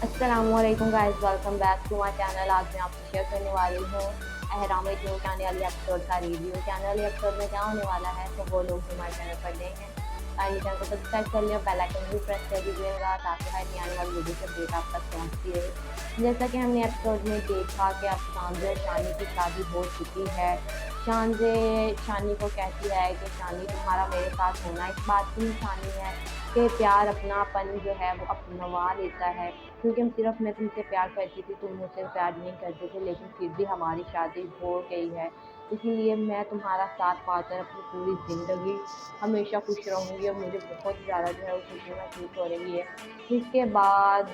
अस्सलामुअलैकुम guys, welcome back to my channel. आज मैं आपसे शेयर करने वाली हूँ अहराम न्यू के आने वाली एपिसोड का रिव्यू। के आने वाली एपिसोड में क्या होने वाला है, तो वो लोग जो हमारे चैनल पर नए हैं काइंडली चैनल को सब्सक्राइब कर लिया, बेल आइकन भी प्रेस कर दीजिएगा ताकि हर नई आने वाली वीडियो की अपडेट आप तक पहुँचती रहे। जैसा कि हमने एपिसोड में देखा कि अब शानजे और शानी की शादी हो चुकी है। शानजे शानी को कहती है कि शानी तुम्हारा मेरे साथ होना इस बात की निशानी है कि प्यार अपनापन जो है वो अपनवा लेता है, क्योंकि सिर्फ मैं तुमसे प्यार करती थी, तुम मुझसे प्यार नहीं करते थे, लेकिन फिर भी हमारी शादी हो गई है। इसीलिए मैं तुम्हारा साथ पाकर अपनी पूरी ज़िंदगी हमेशा खुश रहूँगी और मुझे बहुत ज़्यादा जो है वो खुशी महसूस हो रही है। इसके बाद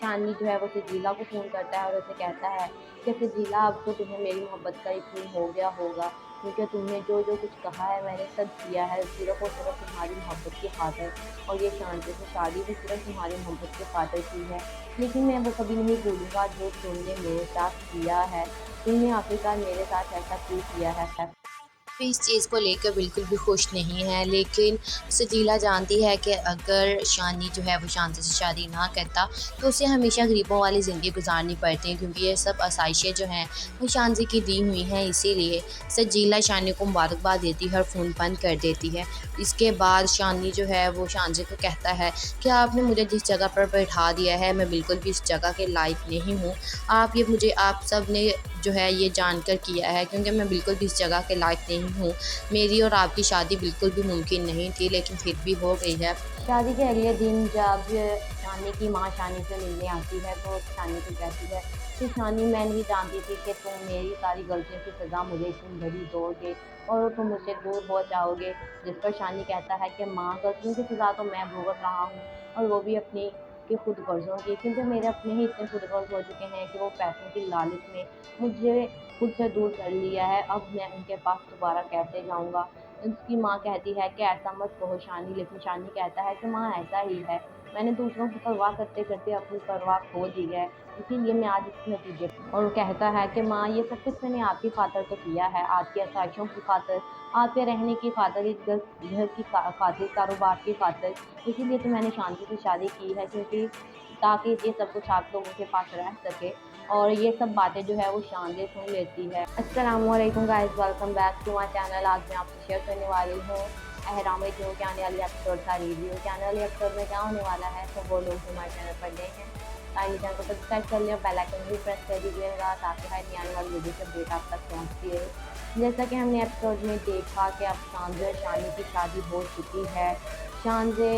शानी जो है वो सजीला को फ़ोन करता है और उसे कहता है कि सजीला, अब तो तुम्हें मेरी मोहब्बत का यकीन हो गया होगा, क्योंकि तुमने जो जो कुछ कहा है मैंने सब किया है, सिर्फ़ और सिर्फ़ तुम्हारी मोहब्बत की खातिर। और ये शांति से शादी भी सिर्फ़ तुम्हारी मोहब्बत की खातिर की है। लेकिन मैं वो कभी नहीं भूलूँगा जो तुमने मेरे साथ किया है। तुमने आखिरकार मेरे साथ ऐसा क्यों किया है? भी इस चीज़ को लेकर बिल्कुल भी खुश नहीं है, लेकिन सजीला जानती है कि अगर शानी जो है वो शांति से शादी ना करता तो उसे हमेशा गरीबों वाली ज़िंदगी गुजारनी पड़ती है, क्योंकि ये सब आसाइशें जो हैं वो शांति की दी हुई हैं। इसीलिए सजीला शानी को मुबारकबाद देती है और फ़ोन बंद कर देती है। इसके बाद शानी जो है वो शानजी को कहता है कि आपने मुझे जिस जगह पर बैठा दिया है मैं बिल्कुल भी इस जगह के लायक नहीं हूँ। आप सब ने जो है ये जानकर किया है, क्योंकि मैं बिल्कुल भी इस जगह के लायक नहीं हूँ। मेरी और आपकी शादी बिल्कुल भी मुमकिन नहीं थी, लेकिन फिर भी हो गई है। शादी के अगले दिन जब शानी की माँ शानी से मिलने आती है तो शानी को कहती है कि शानी, मैं नहीं जानती थी कि तुम मेरी सारी गलतियों की सज़ा मुझे इतनी बड़ी दोगे और तुम मुझसे दूर हो जाओगे। जिस पर शानी कहता है कि माँ, गलतियों की सज़ा तो मैं भुगत रहा हूँ, और वो भी अपनी कि खुद गर्ज़ों की, क्योंकि मेरे अपने ही इतने खुद गर्ज़ हो चुके हैं कि वो पैसों की लालच में मुझे खुद से दूर कर लिया है। अब मैं उनके पास दोबारा कैसे जाऊँगा? उसकी माँ कहती है कि ऐसा मत कहो शानी, लेकिन शानी कहता है कि माँ, ऐसा ही है, मैंने दूसरों की परवाह करते करते अपनी परवाह खो दी है, इसीलिए मैं आज इस नतीजे। और वो कहता है कि माँ, ये सब कुछ मैंने आपकी खातिर तो किया है, आपकी आसाइशों की खातिर, आपके रहने की खातिर, इस घर की खातिर, कारोबार की खातिर। इसीलिए तो मैंने शांति से शादी की है, क्योंकि ताकि ये सब कुछ आप लोगों के पास रह सके। और ये सब बातें जो है वो शानदार सुन लेती है। अस्सलामुअलैकुम guys, welcome back to my channel. आज मैं आपसे शेयर करने वाली हूँ अहराम न्यू के आने वाली एपिसोड का रिव्यू। के आने वाली एपिसोड में क्या होने वाला है, तो वो लोग जो हमारे चैनल पर नए हैं काइंडली चैनल को सब्सक्राइब कर लिया, बेल आइकन भी प्रेस कर दीजिएगा ताकि हर नई आने वाली वीडियो की अपडेट आप तक पहुँचती रहे। जैसा कि हमने एपिसोड में देखा कि अब शानजे और शानी की शादी हो चुकी है। शानजे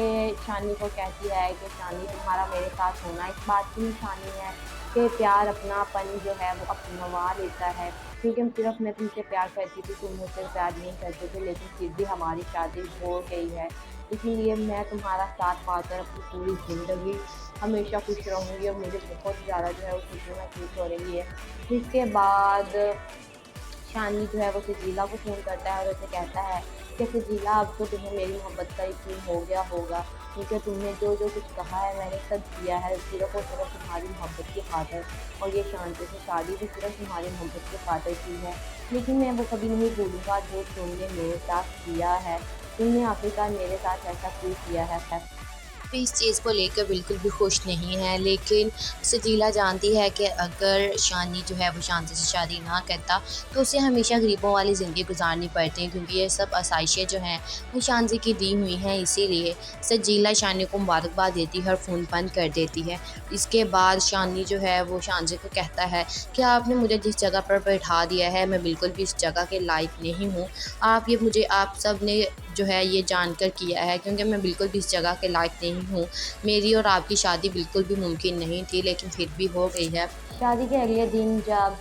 शानी को कहती है कि शानी, तुम्हारा मेरे साथ होना इस बात की निशानी है कि प्यार अपनापन जो है वो अपनवा लेता है, क्योंकि सिर्फ मैं तुमसे प्यार करती थी, तुम मुझसे प्यार नहीं करते थे, लेकिन फिर भी हमारी शादी हो गई है। इसीलिए मैं तुम्हारा साथ पाकर अपनी पूरी ज़िंदगी हमेशा खुश रहूँगी और मुझे बहुत ज़्यादा जो है वो खुशी महसूस हो रही है। इसके बाद शानी जो है वो सजीला को फ़ोन करता है और उसे कहता है कि सजीला, अब तो तुम्हें मेरी मोहब्बत का यकीन हो गया होगा, क्योंकि तुमने जो जो कुछ कहा है मैंने सब किया है, सिर्फ़ और सिर्फ़ तुम्हारी मोहब्बत की खातिर। और ये शांति से शादी भी सिर्फ़ तुम्हारी मोहब्बत की खातिर की है। लेकिन मैं वो कभी नहीं भूलूँगा जो तुमने मेरे साथ किया है। तुमने आखिरकार मेरे साथ ऐसा क्यों किया है? भी इस चीज़ को लेकर बिल्कुल भी खुश नहीं है, लेकिन सजीला जानती है कि अगर शानी जो है वो शांति से शादी ना करता तो उसे हमेशा गरीबों वाली ज़िंदगी गुजारनी पड़ती है, क्योंकि ये सब आसाइशें जो हैं वो शांति की दी हुई हैं। इसीलिए सजीला शानी को मुबारकबाद देती है और फ़ोन बंद कर देती है। इसके बाद शानी जो है वो शानजी को कहता है कि आपने मुझे जिस जगह पर बैठा दिया है मैं बिल्कुल भी इस जगह के लायक नहीं हूँ। आप सब ने जो है ये जानकर किया है, क्योंकि मैं बिल्कुल भी इस जगह के लायक नहीं हूँ। मेरी और आपकी शादी बिल्कुल भी मुमकिन नहीं थी, लेकिन फिर भी हो गई है। शादी के अगले दिन जब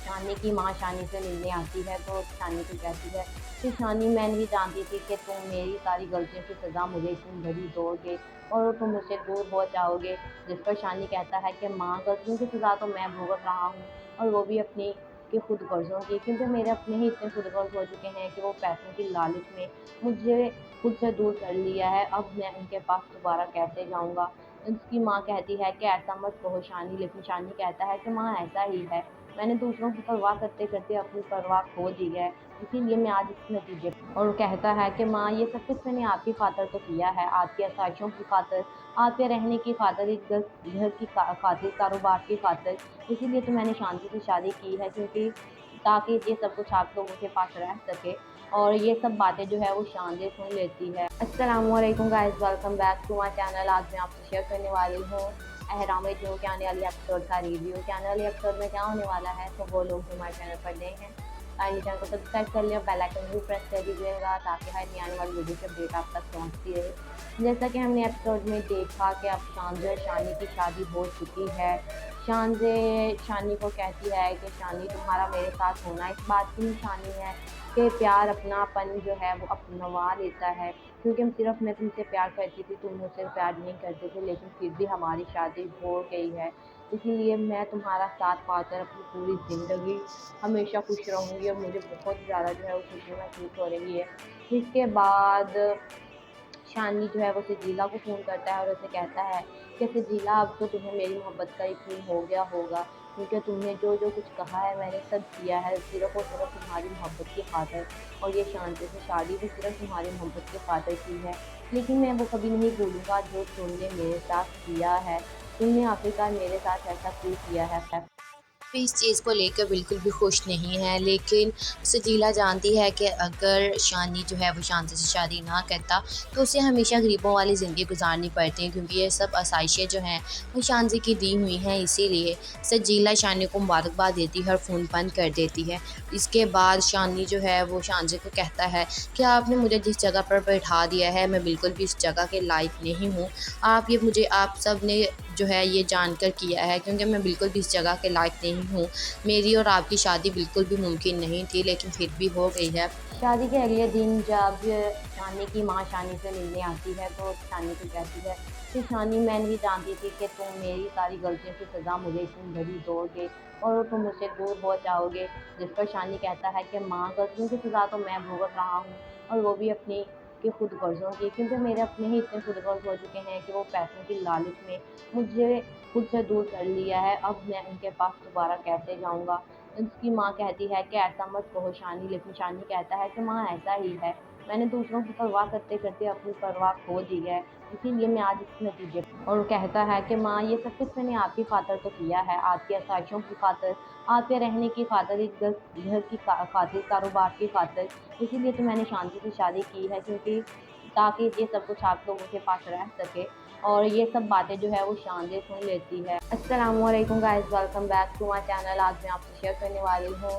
शानी की माँ शानी से मिलने आती है तो शानी को कहती है कि शानी, मैं नहीं जानती थी कि तुम मेरी सारी गलतियों की सज़ा मुझे इतनी बड़ी दोगे और तुम मुझसे दूर हो जाओगे। जिस पर शानी कहता है कि माँ, गलतियों की सज़ा तो मैं भुगत रहा हूँ, और वो भी अपनी कि खुद गर्ज़ों की, क्योंकि मेरे अपने ही इतने खुद गर्ज़ हो चुके हैं कि वो पैसों की लालच में मुझे खुद से दूर कर लिया है। अब मैं उनके पास दोबारा कैसे जाऊँगा? उसकी माँ कहती है कि ऐसा मत कहो शानी, लेकिन शानी कहता है कि माँ ऐसा ही है। मैंने दूसरों की परवाह करते-करते अपनी परवाह खो दी है, इसीलिए मैं आज इस नतीजे और वो कहता है कि माँ ये सब कुछ मैंने आपकी खातिर तो किया है, आपकी आसाइशों की खातिर, आपके रहने की खातिर, एक घर की खातिर, कारोबार की खातिर, इसीलिए तो मैंने शांति से शादी की है, क्योंकि ताकि ये सब कुछ आप लोगों के पास रह सके। और ये सब बातें जो है वो शान सुन लेती है। अस्सलामुअलैकुम guys, welcome back to my channel. आज मैं आपसे शेयर करने वाली हूँ अहराम जो के आने वाली एपिसोड का रिव्यू। के आने वाली एपिसोड में क्या होने वाला है, तो वो लोग जो हमारे चैनल पर नए हैं काइंडली चैनल को सब्सक्राइब कर लिया, बेल आइकन भी प्रेस कर दीजिएगा ताकि हर नई आने वाली वीडियो की अपडेट आप तक पहुँचती रहे। जैसा कि हमने एपिसोड में देखा कि अब शान जो शानी की शादी हो चुकी है। शान से शानी को कहती है कि शानी तुम्हारा मेरे साथ होना इस बात की निशानी है कि प्यार अपनापन जो है वो अपनवा लेता है, क्योंकि मैं तुमसे प्यार करती थी, तुम मुझसे प्यार नहीं करते थे, लेकिन फिर भी हमारी शादी हो गई है। इसीलिए मैं तुम्हारा साथ पाकर अपनी पूरी ज़िंदगी हमेशा खुश रहूँगी और मुझे बहुत ज़्यादा जो है वो खुशी महसूस हो रही है। इसके बाद शानी जो है वो सजीला को फ़ोन करता है और उसे कहता है कि सजीला, अब तो तुम्हें मेरी मोहब्बत का यकीन हो गया होगा, क्योंकि तुमने जो कुछ कहा है मैंने सब किया है, सिर्फ़ और सिर्फ़ तुम्हारी मोहब्बत की खातिर। और ये शांति से शादी भी सिर्फ़ तुम्हारी मोहब्बत की खातिर की है। लेकिन मैं वो कभी नहीं भूलूँगा जो तुमने मेरे साथ किया है। तुमने आखिरकार मेरे साथ ऐसा क्यों किया है? भी इस चीज़ को लेकर बिल्कुल भी खुश नहीं है, लेकिन सजीला जानती है कि अगर शानी जो है वो शांति से शादी ना करता तो उसे हमेशा गरीबों वाली ज़िंदगी गुजारनी पड़ती है, क्योंकि ये सब आसाइशें जो हैं वो शांति की दी हुई हैं। इसीलिए सजीला शानी को मुबारकबाद देती है और फ़ोन बंद कर देती है। इसके बाद शानी जो है वो शानजी को कहता है कि आपने मुझे जिस जगह पर बैठा दिया है मैं बिल्कुल भी इस जगह के लायक नहीं हूँ। आप सब ने जो है ये जानकर किया है, क्योंकि मैं बिल्कुल भी इस जगह के लायक नहीं हूँ। मेरी और आपकी शादी बिल्कुल भी मुमकिन नहीं थी, लेकिन फिर भी हो गई है। शादी के अगले दिन जब शानी की माँ शानी से मिलने आती है, तो शानी को कहती है कि शानी, मैं नहीं जानती थी कि तुम मेरी सारी गलतियों की सज़ा मुझे इतनी बड़ी दोगे और तुम मुझसे दूर हो जाओगे। जिस पर शानी कहता है कि माँ, गलतियों की सज़ा तो मैं भुगत रहा हूँ, और वो भी अपनी के खुद गर्ज़ों की, क्योंकि मेरे अपने ही इतने खुद गर्ज़ हो चुके हैं कि वो पैसों की लालच में मुझे खुद से दूर कर लिया है। अब मैं उनके पास दोबारा कैसे जाऊँगा? उसकी माँ कहती है कि ऐसा मत कहो शानी, लेकिन शानी कहता है कि माँ ऐसा ही है। मैंने दूसरों की परवाह करते-करते अपनी परवाह खो दी है, इसीलिए मैं आज इस नतीजे और वो कहता है कि माँ ये सब कुछ मैंने आपकी खातिर तो किया है, आपकी आसाइशों की खातिर, आपके रहने की खातिर, एक घर की खातिर, कारोबार की खातिर, इसीलिए तो मैंने शांति से शादी की है, क्योंकि ताकि ये सब कुछ आप लोगों के पास रह सके। और ये सब बातें जो है वो शान सुन लेती है। अस्सलामुअलैकुम guys, welcome back to my channel. आज मैं आपसे शेयर करने वाली हूँ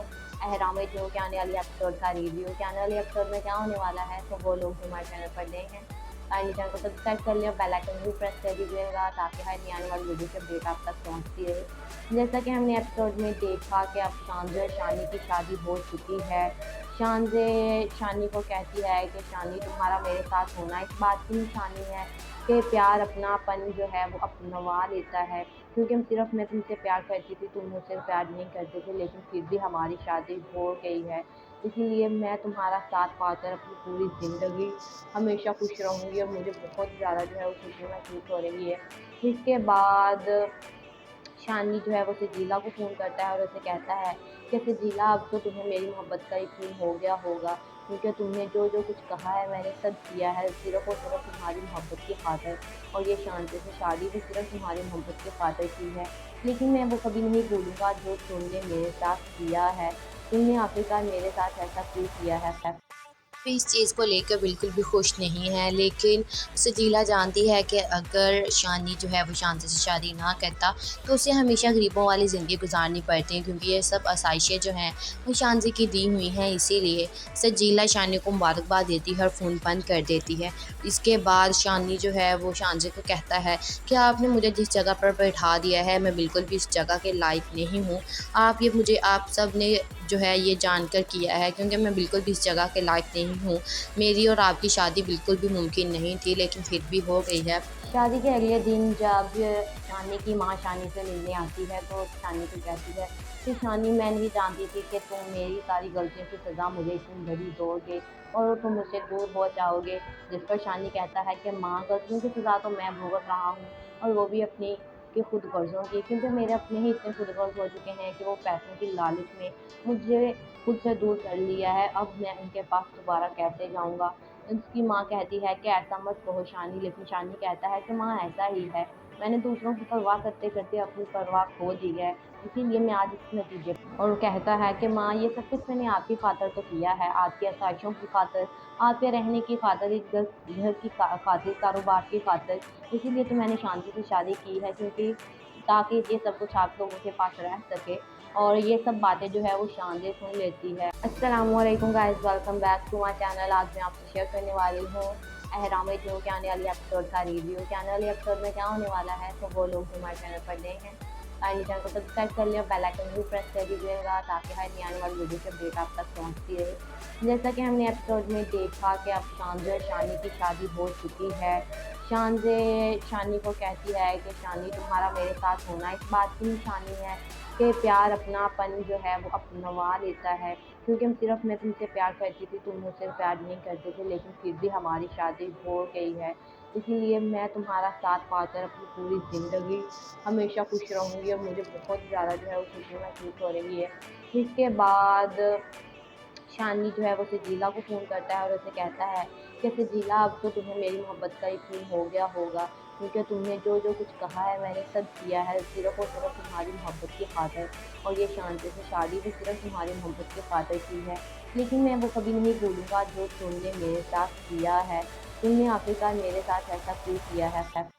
अहराम जो के आने वाली एपिसोड का रिव्यू। के आने वाली एपिसोड में क्या होने वाला है, तो वो लोग जो हमारे चैनल पर नए हैं काइंडली चैनल को सब्सक्राइब कर लिया, बेल आइकन भी प्रेस कर दीजिएगा ताकि हर नई आने वाली वीडियो की अपडेट आप तक पहुँचती रहे। जैसा कि हमने एपिसोड में देखा कि अब शान जो शानी की शादी हो चुकी है। शान से शानी को कहती है कि शानी तुम्हारा मेरे साथ होना इस बात की निशानी है कि प्यार अपनापन जो है वो अपनवा लेता है, क्योंकि मैं तुमसे प्यार करती थी, तुम मुझसे प्यार नहीं करते थे, लेकिन फिर भी हमारी शादी हो गई है। इसीलिए मैं तुम्हारा साथ पाकर अपनी पूरी ज़िंदगी हमेशा खुश रहूँगी और मुझे बहुत ज़्यादा जो है वो खुशी महसूस हो रही है। इसके बाद शानी जो है वो सजीला को फ़ोन करता है और उसे कहता है कि सजीला, अब तो तुम्हें मेरी मोहब्बत का यकीन हो गया होगा, क्योंकि तुमने जो कुछ कहा है मैंने सब किया है, सिर्फ़ और सिर्फ़ तुम्हारी मोहब्बत की खातिर। और ये शांति से शादी भी सिर्फ़ तुम्हारी मोहब्बत की खातिर की है। लेकिन मैं वो कभी नहीं भूलूँगा जो तुमने मेरे साथ किया है। तुमने आखिरकार मेरे साथ ऐसा क्यों किया है? भी इस चीज़ को लेकर बिल्कुल भी खुश नहीं है, लेकिन सजीला जानती है कि अगर शानी जो है वो शांति से शादी ना करता तो उसे हमेशा गरीबों वाली ज़िंदगी गुजारनी पड़ती है, क्योंकि ये सब आसाइशें जो हैं वो शानजी की दी हुई हैं। इसीलिए सजीला शानी को मुबारकबाद देती है और फ़ोन बंद कर देती है। इसके बाद शानी जो है वो शानजी को कहता है कि आपने मुझे जिस जगह पर बैठा दिया है मैं बिल्कुल भी इस जगह के लायक नहीं हूँ। आप सब ने जो है ये जानकर किया है, क्योंकि मैं बिल्कुल भी इस जगह के लायक नहीं हूँ। मेरी और आपकी शादी बिल्कुल भी मुमकिन नहीं थी, लेकिन फिर भी हो गई है। शादी के अगले दिन जब शानी की माँ शानी से मिलने आती है, तो शानी को कहती है कि शानी, मैं नहीं जानती थी कि तुम मेरी सारी गलतियों की सज़ा मुझे इतनी बड़ी दोगे और तुम मुझसे दूर हो जाओगे। जिस पर शानी कहता है कि माँ, गलतियों की सज़ा तो मैं भुगत रहा हूँ, और वो भी अपनी कि खुद गर्ज़ों की, क्योंकि मेरे अपने ही इतने खुद गर्ज़ हो चुके हैं कि वो पैसों की लालच में मुझे खुद से दूर कर लिया है। अब मैं उनके पास दोबारा कैसे जाऊँगा? उसकी माँ कहती है कि ऐसा मत कहो शानी, लेकिन शानी कहता है कि माँ ऐसा ही है। मैंने दूसरों की परवाह करते-करते अपनी परवाह खो दी है, इसीलिए मैं आज इस नतीजे। और वो कहता है कि माँ, ये सब कुछ मैंने आपकी खातिर तो किया है, आपकी आसाइशों की खातिर, आपके रहने की खातिर, एक घर की खातिर, कारोबार की खातिर। इसीलिए तो मैंने शांति से शादी की है, क्योंकि ताकि ये सब कुछ आप लोगों के पास रह सके। और ये सब बातें जो है वो शानदेह सुन लेती है। अस्सलामुअलैकुम guys, welcome back to my channel. आज मैं आपसे शेयर करने वाली हूँ अहराम जो के आने वाली एपिसोड का रिव्यू। के आने वाली एपिसोड में क्या होने वाला है, तो वो लोग जो हमारे चैनल पर नए हैं, काइंडली चैनल को सब्सक्राइब कर लिया, बेल आइकन भी प्रेस कर दीजिएगा ताकि हर नई आने वाली वीडियो की अपडेट आप तक पहुँचती रहे। जैसा कि हमने एपिसोड में देखा कि अब शानजे और शानी की शादी हो चुकी है। शानजे शानी को कहती है कि शानी, तुम्हारा मेरे साथ होना इस बात की निशानी है कि प्यार अपनापन जो है वो अपनवा लेता है। क्योंकि मैं तुमसे प्यार करती थी, तुम मुझसे प्यार नहीं करते थे, लेकिन फिर भी हमारी शादी हो गई है। इसीलिए मैं तुम्हारा साथ पाकर अपनी पूरी ज़िंदगी हमेशा खुश रहूँगी, और मुझे बहुत ज़्यादा जो है वो खुशी महसूस हो रही है। इसके बाद शानी जो है वो सजीला को फ़ोन करता है और उसे कहता है कि सजीला, अब तो तुम्हें मेरी मोहब्बत का यकीन हो गया होगा, क्योंकि तुमने जो जो कुछ कहा है मैंने सब किया है, सिर्फ़ और सिर्फ़ तुम्हारी मोहब्बत की खातिर। और ये शांति से शादी भी सिर्फ़ तुम्हारी मोहब्बत की खातिर की है। लेकिन मैं वो कभी नहीं भूलूँगा जो तुमने मेरे साथ किया है। तुमने आखिरकार मेरे साथ ऐसा क्यों किया है?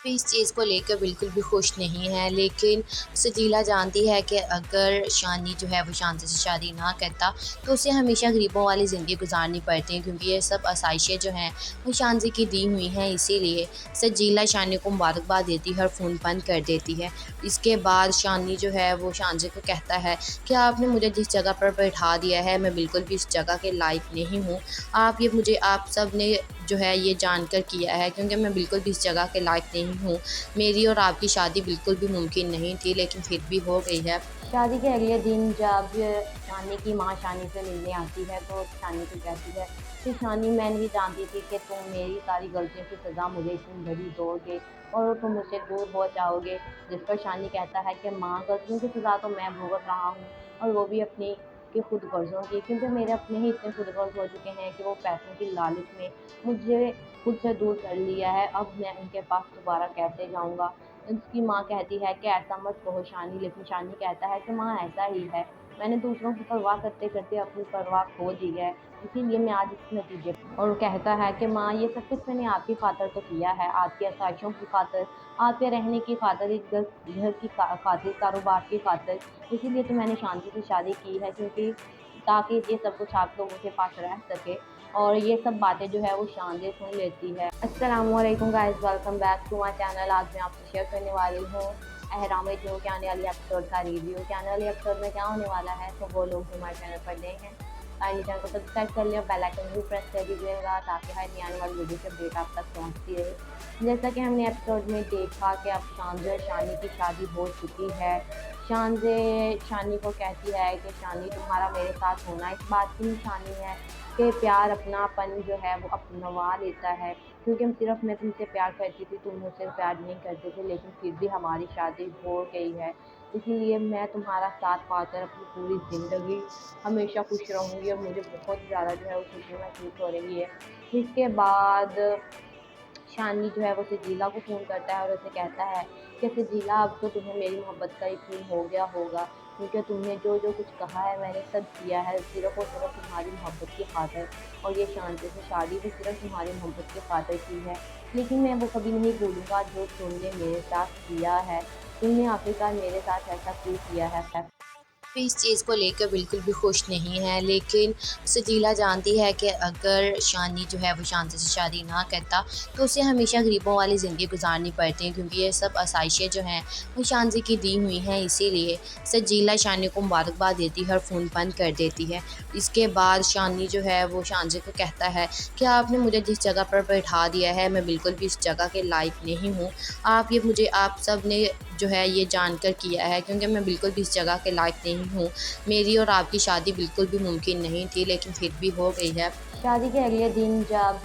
भी इस चीज़ को लेकर बिल्कुल भी खुश नहीं है, लेकिन सजीला जानती है कि अगर शानी जो है वो शांति से शादी ना करता तो उसे हमेशा गरीबों वाली ज़िंदगी गुजारनी पड़ती है, क्योंकि ये सब आसाइशें जो हैं वो शांति की दी हुई हैं। इसीलिए सजीला शानी को मुबारकबाद देती है और फ़ोन बंद कर देती है। इसके बाद शानी जो है वो शानजी को कहता है कि आपने मुझे जिस जगह पर बैठा दिया है, मैं बिल्कुल भी इस जगह के लायक नहीं हूँ। आप सब ने जो है ये जानकर किया है, क्योंकि मैं बिल्कुल भी इस जगह के लायक नहीं हूँ। मेरी और आपकी शादी बिल्कुल भी मुमकिन नहीं थी, लेकिन फिर भी हो गई है। शादी के अगले दिन जब शानी की माँ शानी से मिलने आती है, तो शानी को कहती है कि शानी, मैं नहीं जानती थी कि तुम मेरी सारी गलतियों की सज़ा मुझे इतनी बड़ी दोगे और तुम मुझसे दूर हो जाओगे। जिस पर शानी कहता है कि माँ, गलतियों की सज़ा तो मैं भुगत रहा हूँ, और वो भी अपनी कि खुद गर्ज़ों की, क्योंकि मेरे अपने ही इतने खुद गर्ज़ हो चुके हैं कि वो पैसों की लालच में मुझे खुद से दूर कर लिया है। अब मैं उनके पास दोबारा कैसे जाऊँगा? उसकी माँ कहती है कि ऐसा मत कहो शानी, लेकिन शानी कहता है कि माँ ऐसा ही है। मैंने दूसरों की परवाह करते-करते अपनी परवाह खो दी है, इसीलिए मैं आज इस नतीजे। और वो कहता है कि माँ, ये सब कुछ मैंने आपकी खातिर तो किया है, आपकी आसाइशों की खातिर, आपके रहने की खातिर, एक घर की खातिर, कारोबार की खातिर। इसीलिए तो मैंने शांति से शादी की है, क्योंकि ताकि ये सब कुछ आप लोगों के पास रह सके। और ये सब बातें जो है वो शानदेह सुन लेती है। अस्सलामुअलैकुम guys, welcome back to my channel. आज मैं आपसे शेयर करने वाली हूँ अहराम जो के आने वाली एपिसोड का रिव्यू। के आने वाली एपिसोड में क्या होने वाला है, तो वो लोग जो हमारे चैनल पर नए हैं, काइंडली चैनल को सब्सक्राइब कर लिया, बेल आइकन भी प्रेस कर दीजिएगा ताकि हर नई आने वाली वीडियो की अपडेट आप तक पहुँचती रहे। जैसा कि हमने एपिसोड में देखा कि अब शानजे और शानी की शादी हो चुकी है। शानजे शानी को कहती है कि शानी, तुम्हारा मेरे साथ होना इस बात की निशानी है कि प्यार अपनापन जो है वो अपनवा लेता है। क्योंकि मैं तुमसे प्यार करती थी, तुम मुझसे प्यार नहीं करते थे, लेकिन फिर भी हमारी शादी हो गई है। इसीलिए मैं तुम्हारा साथ पाकर अपनी पूरी ज़िंदगी हमेशा खुश रहूँगी, और मुझे बहुत ज़्यादा जो है वो खुशी महसूस हो रही है। इसके बाद शानी जो है वो सजीला को फ़ोन करता है और उसे कहता है कि सजीला, अब तो तुम्हें मेरी मोहब्बत का यकीन हो गया होगा, क्योंकि तुमने जो जो कुछ कहा है मैंने सब किया है, सिर्फ़ और सिर्फ़ तुम्हारी मोहब्बत की खातिर। और ये शांति से शादी भी सिर्फ़ तुम्हारी मोहब्बत की खातिर की है। लेकिन मैं वो कभी नहीं भूलूँगा जो तुमने मेरे साथ किया है। तुमने आखिरकार मेरे साथ ऐसा क्यों किया है? भी इस चीज़ को लेकर बिल्कुल भी खुश नहीं है, लेकिन सजीला जानती है कि अगर शानी जो है वो शांति से शादी ना करता तो उसे हमेशा गरीबों वाली ज़िंदगी गुजारनी पड़ती है, क्योंकि ये सब आसाइशें जो हैं वो शांति की दी हुई हैं। इसीलिए सजीला शानी को मुबारकबाद देती है और फ़ोन बंद कर देती है। इसके बाद शानी जो है वो शानजी को कहता है कि आपने मुझे जिस जगह पर बैठा दिया है, मैं बिल्कुल भी इस जगह के लायक नहीं हूँ। आप सब ने जो है ये जानकर किया है, क्योंकि मैं बिल्कुल भी इस जगह के लायक नहीं हूँ। मेरी और आपकी शादी बिल्कुल भी मुमकिन नहीं थी, लेकिन फिर भी हो गई है। शादी के अगले दिन जब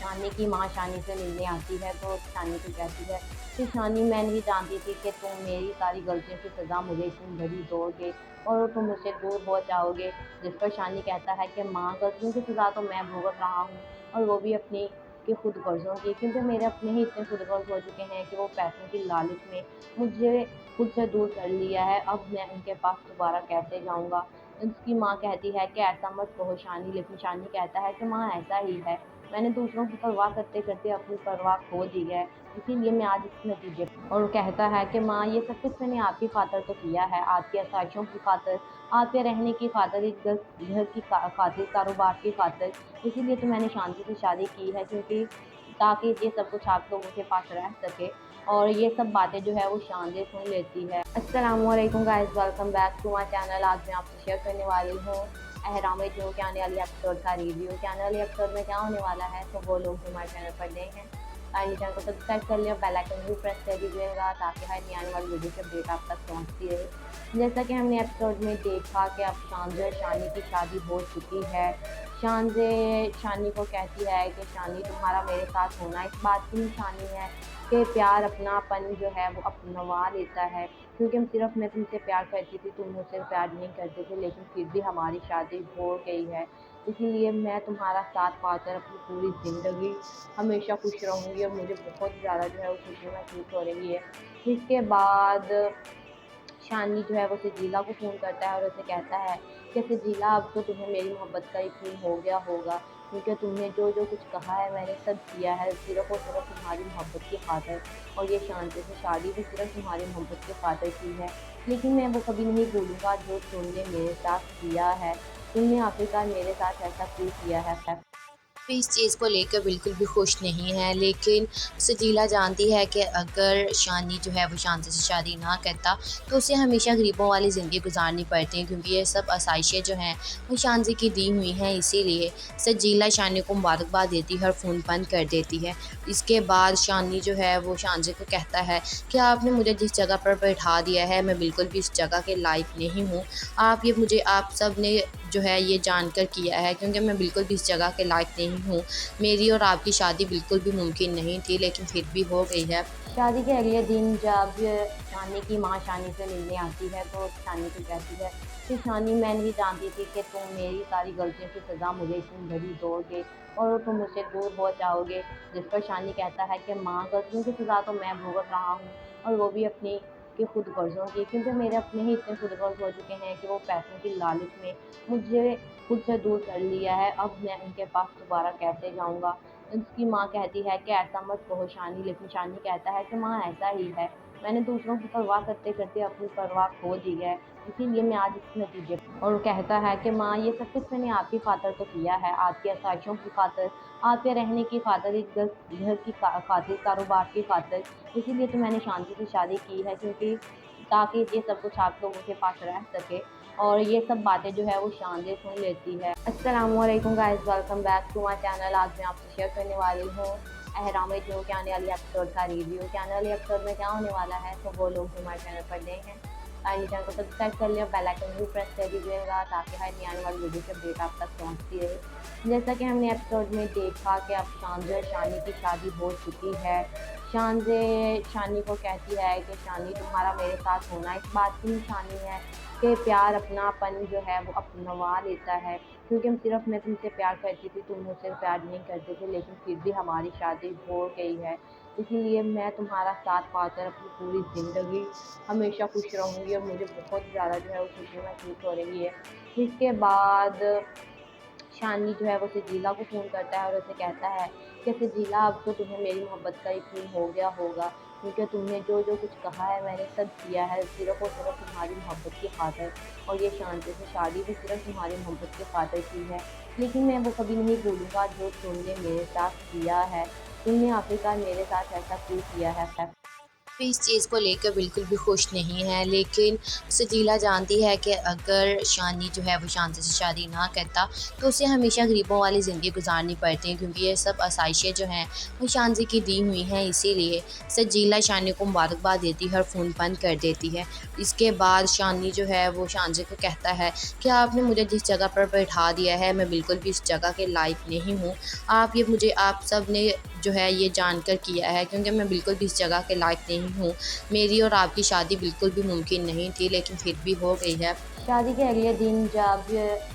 शानी की माँ शानी से मिलने आती है, तो शानी को कहती है कि शानी मैं नहीं जानती थी कि तुम मेरी सारी गलतियों की सज़ा मुझे इतनी बड़ी दोगे और तुम मुझसे दूर हो जाओगे। जिस पर शानी कहता है कि माँ, गलतियों की सज़ा तो मैं भुगत रहा हूँ और वो भी अपनी के खुद गर्ज़ों की, क्योंकि मेरे अपने ही इतने खुद गर्ज़ हो चुके हैं कि वो पैसों की लालच में मुझे खुद से दूर कर लिया है। अब मैं उनके पास दोबारा कैसे जाऊँगा? उसकी माँ कहती है कि ऐसा मत कहो शानी, लेकिन शानी कहता है कि माँ, ऐसा ही है। मैंने दूसरों की परवाह करते-करते अपनी परवाह खो दी है, इसीलिए मैं आज इस नतीजे। और वो कहता है कि माँ, ये सब कुछ मैंने आपकी खातिर तो किया है, आपकी आसाइशों की खातिर, आपके रहने की खातिर, इस घर की खातिर, कारोबार की खातिर। इसीलिए तो मैंने शांति से शादी की है, क्योंकि ताकि ये सब कुछ आप लोगों के पास रह सके। और ये सब बातें जो है वो शांति सुन लेती है। अस्सलामुअलैकुम guys, welcome back to my channel. आज मैं आपसे शेयर करने वाली हूँ अहराम जो के आने वाली एपिसोड का रिव्यू। के आने वाली एपिसोड में क्या होने वाला है, तो वो लोग जो हमारे चैनल पर नए हैं, काइंडली चैनल को सब्सक्राइब कर लिया, बेल आइकन भी प्रेस कर दीजिएगा ताकि हर नई आने वाली वीडियो की अपडेट आप तक पहुँचती रहे। जैसा कि हमने एपिसोड में देखा कि अब शानजे और शानी की शादी हो चुकी है। शानजे शानी को कहती है कि शानी, तुम्हारा मेरे साथ होना इस बात की निशानी है कि प्यार अपनापन जो है वो अपनवा लेता है, क्योंकि मैं तुमसे प्यार करती थी, तुम मुझसे प्यार नहीं करते थे, लेकिन फिर भी हमारी शादी हो गई है। इसीलिए मैं तुम्हारा साथ पाकर अपनी पूरी ज़िंदगी हमेशा खुश रहूँगी और मुझे बहुत ज़्यादा जो है वो खुशी महसूस हो रही है। इसके बाद शानी जो है वो सजीला को फ़ोन करता है और उसे कहता है कि सजीला, अब तो तुम्हें मेरी मोहब्बत का यकीन हो गया होगा, क्योंकि तुमने जो कुछ कहा है मैंने सब किया है, सिर्फ़ और सिर्फ़ तुम्हारी मोहब्बत की खातिर। और ये शांति से शादी भी सिर्फ़ तुम्हारी मोहब्बत की खातिर की है। लेकिन मैं वो कभी नहीं भूलूँगा जो तुमने मेरे साथ किया है। तुमने आखिरकार मेरे साथ ऐसा क्यों किया है? भी इस चीज़ को लेकर बिल्कुल भी खुश नहीं है, लेकिन सजीला जानती है कि अगर शानी जो है वो शांति से शादी ना करता तो उसे हमेशा गरीबों वाली ज़िंदगी गुजारनी पड़ती है, क्योंकि ये सब आसाइशें जो हैं वो शांति की दी हुई हैं। इसीलिए सजीला शानी को मुबारकबाद देती है और फ़ोन बंद कर देती है। इसके बाद शानी जो है वो शांति को कहता है कि आपने मुझे जिस जगह पर बैठा दिया है, मैं बिल्कुल भी इस जगह के लायक नहीं हूँ। आप सब ने जो है ये जानकर किया है, क्योंकि मैं बिल्कुल भी इस जगह के लायक नहीं हूँ। मेरी और आपकी शादी बिल्कुल भी मुमकिन नहीं थी, लेकिन फिर भी हो गई है। शादी के अगले दिन जब शानी की माँ शानी से मिलने आती है, तो शानी को कहती है कि शानी, मैं नहीं जानती थी कि तुम मेरी सारी गलतियों की सज़ा मुझे इतनी बड़ी दोगे और तुम मुझसे दूर हो जाओगे। जिस पर शानी कहता है कि माँ, गलतियों की सज़ा तो मैं भुगत रहा हूँ और वो भी अपनी के खुद गर्ज़ों की, क्योंकि मेरे अपने ही इतने खुद गर्ज़ हो चुके हैं कि वो पैसों की लालच में मुझे खुद से दूर कर लिया है। अब मैं उनके पास दोबारा कैसे जाऊँगा? उसकी माँ कहती है कि ऐसा मत कहो शानी, लेकिन शानी कहता है कि माँ, ऐसा ही है। मैंने दूसरों की परवाह करते-करते अपनी परवाह खो दी है, इसीलिए मैं आज इस नतीजे। और वो कहता है कि माँ, ये सब कुछ मैंने आपकी खातिर तो किया है, आपकी आसाइशों की खातिर, आपके रहने की खातिर, इस घर की खातिर, कारोबार की खातिर। इसीलिए तो मैंने शांति से शादी की है, क्योंकि ताकि ये सब कुछ आप लोगों के पास रह सके। और ये सब बातें जो है वो शानदार सुन लेती है। अस्सलामुअलैकुम guys, welcome back to my channel. आज मैं आपसे शेयर करने वाली हूँ अहराम जो के आने वाली एपिसोड का रिव्यू। के आने वाली एपिसोड में क्या होने वाला है, तो वो लोग जो हमारे चैनल पर नए हैं, काइंडली चैनल को सब्सक्राइब कर लिया, बेल आइकन भी प्रेस कर दीजिएगा ताकि हर नई आने वाली वीडियो की अपडेट आप तक पहुँचती रहे। जैसा कि हमने एपिसोड में देखा कि अब शानजे और शानी की शादी हो चुकी है। शानजे शानी को कहती है कि शानी, तुम्हारा मेरे साथ होना इस बात की निशानी है कि प्यार अपनापन जो है वो अपनवा लेता है, क्योंकि मैं तुमसे प्यार करती थी, तुम मुझसे प्यार नहीं करते थे, लेकिन फिर भी हमारी शादी हो गई है। इसीलिए मैं तुम्हारा साथ पाकर अपनी पूरी ज़िंदगी हमेशा खुश रहूँगी और मुझे बहुत ज़्यादा जो है वो खुशी महसूस हो रही है। इसके बाद शानी जो है वो सजीला को फ़ोन करता है और उसे कहता है कि सजीला, अब तो तुम्हें मेरी मोहब्बत का यकीन हो गया होगा, क्योंकि तुमने जो कुछ कहा है मैंने सब किया है, सिर्फ़ और सिर्फ़ तुम्हारी मोहब्बत की खातिर। और ये शांति से शादी भी सिर्फ़ तुम्हारी मोहब्बत की खातिर की है। लेकिन मैं वो कभी नहीं भूलूँगा जो तुमने मेरे साथ किया है। तुमने आखिरकार मेरे साथ ऐसा क्यों किया है? भी इस चीज़ को लेकर बिल्कुल भी खुश नहीं है, लेकिन सजीला जानती है कि अगर शानी जो है वो शांति से शादी ना करता तो उसे हमेशा गरीबों वाली ज़िंदगी गुजारनी पड़ती है, क्योंकि ये सब आसाइशें जो हैं वो शांति की दी हुई हैं। इसीलिए सजीला शानी को मुबारकबाद देती है और फ़ोन बंद कर देती है। इसके बाद शानी जो है वो शांति को कहता है कि आपने मुझे जिस जगह पर बैठा दिया है, मैं बिल्कुल भी इस जगह के लायक नहीं हूँ। आप सब ने जो है ये जानकर किया है, क्योंकि मैं बिल्कुल भी इस जगह के लायक नहीं हूँ। मेरी और आपकी शादी बिल्कुल भी मुमकिन नहीं थी, लेकिन फिर भी हो गई है। शादी के अगले दिन जब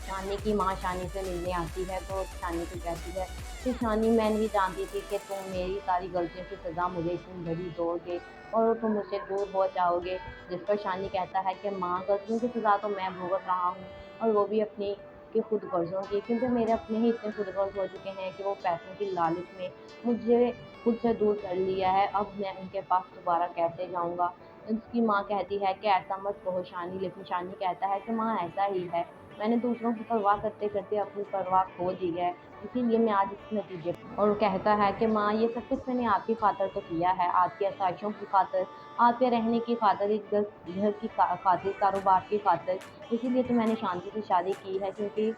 शानी की माँ शानी से मिलने आती है तो शानी को कहती है कि शानी, मैं नहीं जानती थी कि तुम मेरी सारी गलतियों की सज़ा मुझे इतनी बड़ी दोगे और तुम मुझसे दूर हो जाओगे। जिस पर शानी कहता है कि माँ, गलतियों की सज़ा तो मैं भुगत रहा हूँ और वो भी अपनी के खुद गर्ज़ों की, क्योंकि मेरे अपने ही इतने खुद गर्ज़ हो चुके हैं कि वो पैसों की लालच में मुझे खुद से दूर कर लिया है। अब मैं उनके पास दोबारा कैसे जाऊँगा? उसकी माँ कहती है कि ऐसा मत कहो शानी, लेकिन शानी कहता है कि माँ, ऐसा ही है। मैंने दूसरों की परवाह करते-करते अपनी परवाह खो दी है, इसीलिए मैं आज इस नतीजे। और वो कहता है कि माँ, ये सब कुछ मैंने आपकी खातिर तो किया है, आपकी आसाइशों की खातिर, आपके रहने की खातिर, एक घर की खातिर, कारोबार की खातिर। इसीलिए तो मैंने शांति से शादी की है, क्योंकि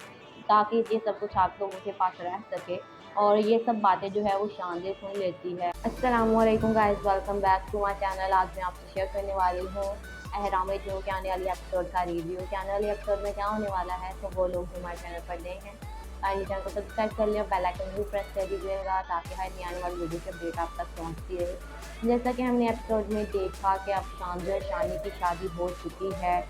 ताकि ये सब कुछ आप लोगों के पास रह सके। और ये सब बातें जो है वो शान से सुन लेती है। अस्सलामुअलैकुम guys, welcome back to my channel. आज मैं आपसे शेयर करने वाली हूँ अहराम जो के आने वाली एपिसोड का रिव्यू। कि आने वाली एपिसोड में क्या होने वाला है, तो वो लोग जो हमारे चैनल पर नए हैं काइंडली चैनल को सब्सक्राइब कर लिया, बेल आइकन भी प्रेस कर दीजिएगा ताकि हर नई आने वाली वीडियो की अपडेट आप तक पहुँचती रहे। जैसा कि हमने एपिसोड में देखा कि अब शान और शानी की शादी हो चुकी है।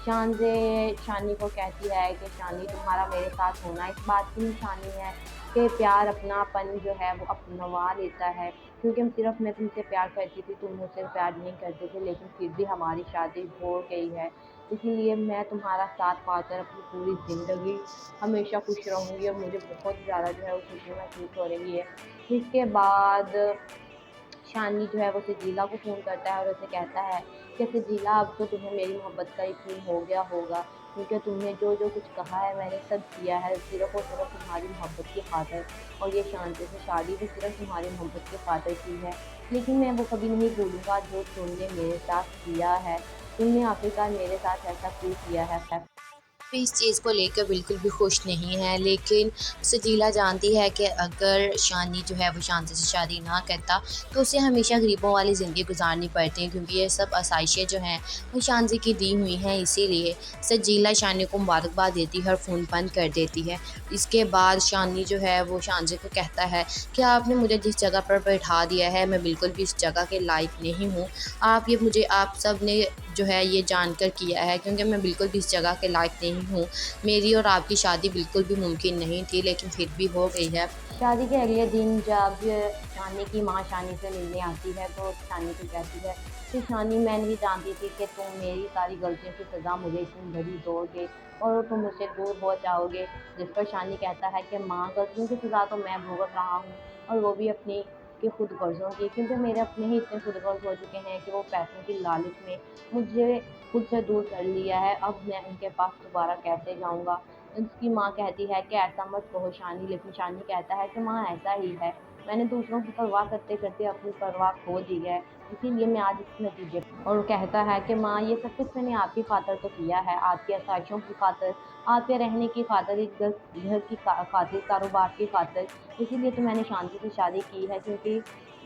शानी को कहती है कि शानी, तुम्हारा मेरे साथ होना इस बात की निशानी है कि प्यार अपनापन जो है वो अपनवा लेता है। क्योंकि मैं तुमसे प्यार करती थी, तुम मुझसे प्यार नहीं करते थे, लेकिन फिर भी हमारी शादी हो गई है। इसीलिए मैं तुम्हारा साथ पाकर अपनी पूरी ज़िंदगी हमेशा खुश रहूँगी और मुझे बहुत ज़्यादा जो है वो खुशी महसूस हो रही है। इसके बाद शानी जो है वो सजीला को फ़ोन करता है और उसे कहता है कि सजीला, अब तो तुम्हें मेरी मोहब्बत का यकीन हो गया होगा, क्योंकि तुमने जो कुछ कहा है मैंने सब किया है सिर्फ़ और सिर्फ़ तुम्हारी मोहब्बत की खातिर। और ये शांति से शादी भी सिर्फ़ तुम्हारी मोहब्बत की खातिर की है। लेकिन मैं वो कभी नहीं भूलूँगा जो तुमने मेरे साथ किया है। तुमने आखिरकार मेरे साथ ऐसा क्यों किया है? भी इस चीज़ को लेकर बिल्कुल भी खुश नहीं है, लेकिन सजीला जानती है कि अगर शानी जो है वो शांति से शादी ना करता तो उसे हमेशा गरीबों वाली ज़िंदगी गुजारनी पड़ती, क्योंकि ये सब आसाइशें जो हैं वो शांति की दी हुई हैं। इसीलिए सजीला शानी को मुबारकबाद देती है और फ़ोन बंद कर देती है। इसके बाद शानी जो है वो शानी को कहता है कि आपने मुझे जिस जगह पर बैठा दिया है, मैं बिल्कुल भी इस जगह के लायक नहीं हूँ। आप सब ने जो है ये जानकर किया है, क्योंकि मैं बिल्कुल भी इस जगह के लायक नहीं हूँ। मेरी और आपकी शादी बिल्कुल भी मुमकिन नहीं थी, लेकिन फिर भी हो गई है। शादी के अगले दिन जब शानी की माँ शानी से मिलने आती है तो शानी को कहती है कि शानी, मैं नहीं जानती थी कि तुम मेरी सारी गलतियों की सज़ा मुझे इतनी बड़ी दोगे और तुम मुझसे दूर हो जाओगे। जिस पर शानी कहता है कि माँ, गलतियों की सज़ा तो मैं भुगत रहा हूँ और वो भी अपनी के खुद गर्ज़ों की, क्योंकि मेरे अपने ही इतने खुद गर्ज़ हो चुके हैं कि वो पैसों की लालच में मुझे खुद से दूर कर लिया है। अब मैं उनके पास दोबारा कैसे जाऊँगा? उसकी माँ कहती है कि ऐसा मत कहो शानी, लेकिन शानी कहता है कि माँ, ऐसा ही है। मैंने दूसरों की परवाह करते-करते अपनी परवाह खो दी है, इसीलिए मैं आज इस नतीजे। और वो कहता है कि माँ, ये सब कुछ मैंने आपकी खातिर तो किया है, आपकी आसाइशों की खातिर, आपके रहने की खातिर, एक घर की खातिर, कारोबार की खातिर। इसीलिए तो मैंने शांति से शादी की है, क्योंकि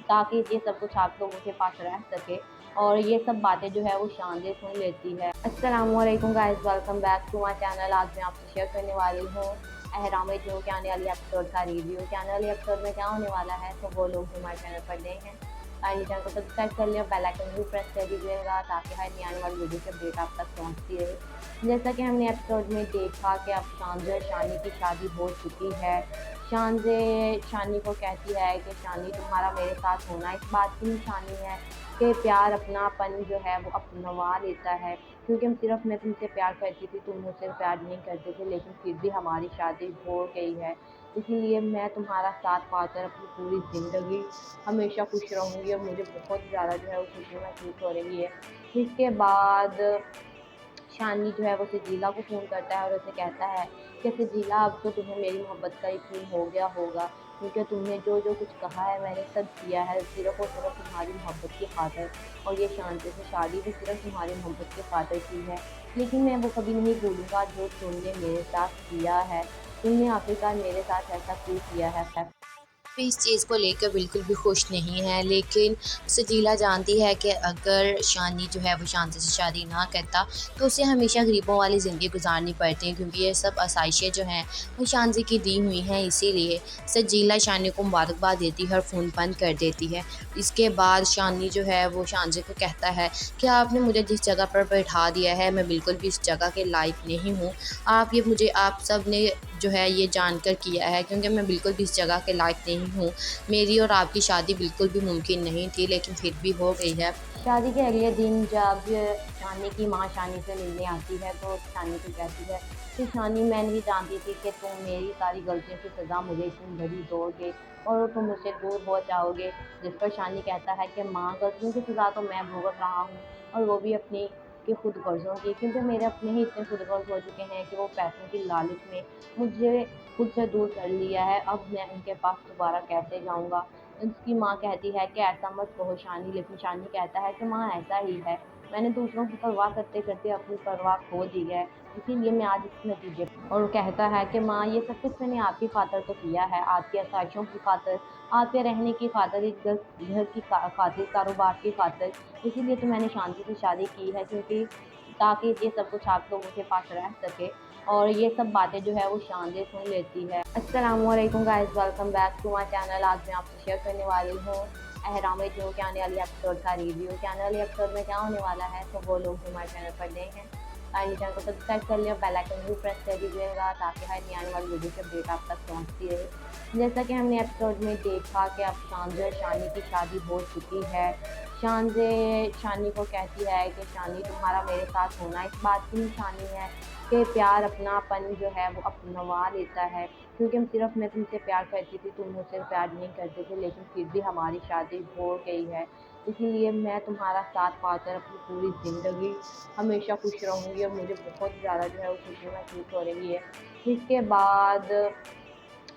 ताकि ये सब कुछ आप लोगों के पास रह सके। और ये सब बातें जो है वो शान से सुन लेती है। अस्सलामुअलैकुम guys, welcome back to my channel. आज मैं आपसे शेयर करने वाली हूँ अहराम जो के आने वाली एपिसोड का रिव्यू। कि आने वाली एपिसोड में क्या होने वाला है, तो वो लोग जो हमारे चैनल पर नए हैं काइंडली चैनल को सब्सक्राइब कर लिया, बेल आइकन भी प्रेस कर दीजिएगा ताकि हर नई आने वाली वीडियो की अपडेट आप तक पहुँचती रहे। जैसा कि हमने एपिसोड में देखा कि अब शान और शानी की शादी हो चुकी है। शानी को कहती है कि शानी, तुम्हारा मेरे साथ होना इस बात की निशानी है कि प्यार अपनापन जो है वो अपनवा लेता है। क्योंकि मैं तुमसे प्यार करती थी, तुम मुझसे प्यार नहीं करते थे, लेकिन फिर भी हमारी शादी हो गई है। इसीलिए मैं तुम्हारा साथ पाकर अपनी पूरी ज़िंदगी हमेशा खुश रहूँगी और मुझे बहुत ज़्यादा जो है वो खुशी महसूस हो रही है। इसके बाद शानी जो है वो सजीला को फ़ोन करता है और उसे कहता है कि सजीला, अब तो तुम्हें मेरी मोहब्बत का यकीन हो गया होगा, क्योंकि तुमने जो कुछ कहा है मैंने सब किया है सिर्फ़ और सिर्फ़ तुम्हारी मोहब्बत की खातिर। और ये शांति से शादी भी सिर्फ़ तुम्हारी मोहब्बत की खातिर की है। लेकिन मैं वो कभी नहीं भूलूँगा जो तुमने मेरे साथ किया है। तुमने आखिरकार मेरे साथ ऐसा क्यों किया है? भी इस चीज़ को लेकर बिल्कुल भी खुश नहीं है, लेकिन सजीला जानती है कि अगर शानी जो है वो शांति से शादी ना करता तो उसे हमेशा गरीबों वाली ज़िंदगी गुजारनी पड़ती है, क्योंकि ये सब आसाइशें जो हैं वो शानजी की दी हुई हैं। इसीलिए सजीला शानी को मुबारकबाद देती है और फ़ोन बंद कर देती है। इसके बाद शानी जो है वो शानजी को कहता है कि आपने मुझे जिस जगह पर बैठा दिया है मैं बिल्कुल भी इस जगह के लायक नहीं हूँ। आप सब ने जो है ये जानकर किया है, क्योंकि मैं बिल्कुल भी इस जगह के लायक नहीं हूँ। मेरी और आपकी शादी बिल्कुल भी मुमकिन नहीं थी, लेकिन फिर भी हो गई है। शादी के अगले दिन जब शानी की माँ शानी से मिलने आती है तो शानी को कहती है कि शानी, मैं नहीं जानती थी कि तुम मेरी सारी गलतियों की सज़ा मुझे इतनी बड़ी दोगे और तुम मुझसे दूर हो जाओगे। जिस पर शानी कहता है कि माँ, गलतियों की सज़ा तो मैं भुगत रहा हूँ और वो भी अपनी के खुद गर्ज़ों की, क्योंकि मेरे अपने ही इतने खुद गर्ज़ हो चुके हैं कि वो पैसों की लालच में मुझे खुद से दूर कर लिया है। अब मैं उनके पास दोबारा कैसे जाऊँगा। उसकी माँ कहती है कि ऐसा मत कहो शानी, लेकिन शानी कहता है कि माँ, ऐसा ही है। मैंने दूसरों की परवाह करते-करते अपनी परवाह खो दी है, इसीलिए मैं आज इस नतीजे पर। और वो कहता है कि माँ, ये सब कुछ मैंने आपकी खातिर तो किया है, आपकी आसाइशों की खातिर, आपके रहने की खातिर, इस घर की खातिर, कारोबार की खातिर। इसीलिए तो मैंने शांति से शादी की है, क्योंकि ताकि ये सब कुछ आप लोगों के पास रह सके। और ये सब बातें जो है वो शानदार सुन लेती है। अस्सलामुअलैकुम guys, welcome back to my channel. आज मैं आपसे शेयर करने वाली हूँ अहराम जो के आने वाली एपिसोड का रिव्यू। के आने वाली एपिसोड में क्या होने वाला है, तो वो लोग जो हमारे चैनल पर नए हैं काइंडली चैनल को सब्सक्राइब कर लिया, बेल आइकन भी प्रेस कर दीजिएगा ताकि हर नई आने वाली वीडियो की अपडेट आप तक पहुँचती रहे। जैसा कि हमने एपिसोड में देखा कि अब शानजे और शानी की शादी हो चुकी है। शानजे शानी को कहती है कि शानी, तुम्हारा मेरे साथ होना इस बात की निशानी है कि प्यार अपनापन जो है वो अपनवा लेता है, क्योंकि मैं तुमसे प्यार करती थी, तुम मुझसे प्यार नहीं करते थे, लेकिन फिर भी हमारी शादी हो गई है। इसीलिए मैं तुम्हारा साथ पाकर अपनी पूरी ज़िंदगी हमेशा खुश रहूँगी और मुझे बहुत ज़्यादा जो है वो खुशी महसूस हो रही है। इसके बाद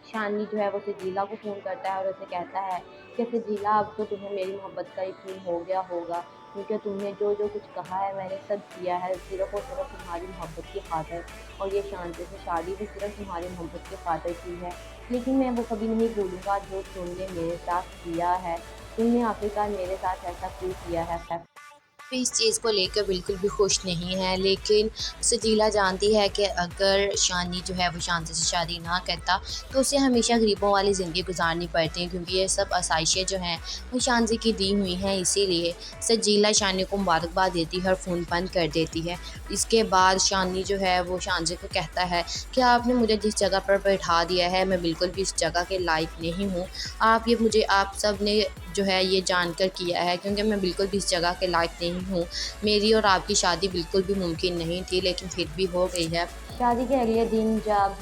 शानी जो है वो सजीला को फ़ोन करता है और उसे कहता है कि सजीला, अब तो तुम्हें मेरी मोहब्बत का यकीन हो गया होगा, क्योंकि तुमने जो कुछ कहा है मैंने सब किया है सिर्फ़ और सिर्फ़ तुम्हारी मोहब्बत की खातिर। और ये शांति से शादी भी सिर्फ़ तुम्हारी मोहब्बत की खातिर की है। लेकिन मैं वो कभी नहीं भूलूँगा जो तुमने मेरे साथ किया है। तुमने आखिरकार मेरे साथ ऐसा क्यों किया है? भी इस चीज़ को लेकर बिल्कुल भी खुश नहीं है, लेकिन सजीला जानती है कि अगर शानी जो है वो शांति से शादी ना करता तो उसे हमेशा गरीबों वाली ज़िंदगी गुजारनी पड़ती है, क्योंकि ये सब आसाइशें जो हैं वो शानजी की दी हुई हैं। इसीलिए सजीला शानी को मुबारकबाद देती है और फ़ोन बंद कर देती है। इसके बाद शानी जो है वो शानजी को कहता है कि आपने मुझे जिस जगह पर बैठा दिया है मैं बिल्कुल भी इस जगह के लायक नहीं हूँ। आप सब ने जो है ये जानकर किया है, क्योंकि मैं बिल्कुल भी इस जगह के लायक नहीं हूँ। मेरी और आपकी शादी बिल्कुल भी मुमकिन नहीं थी, लेकिन फिर भी हो गई है। शादी के अगले दिन जब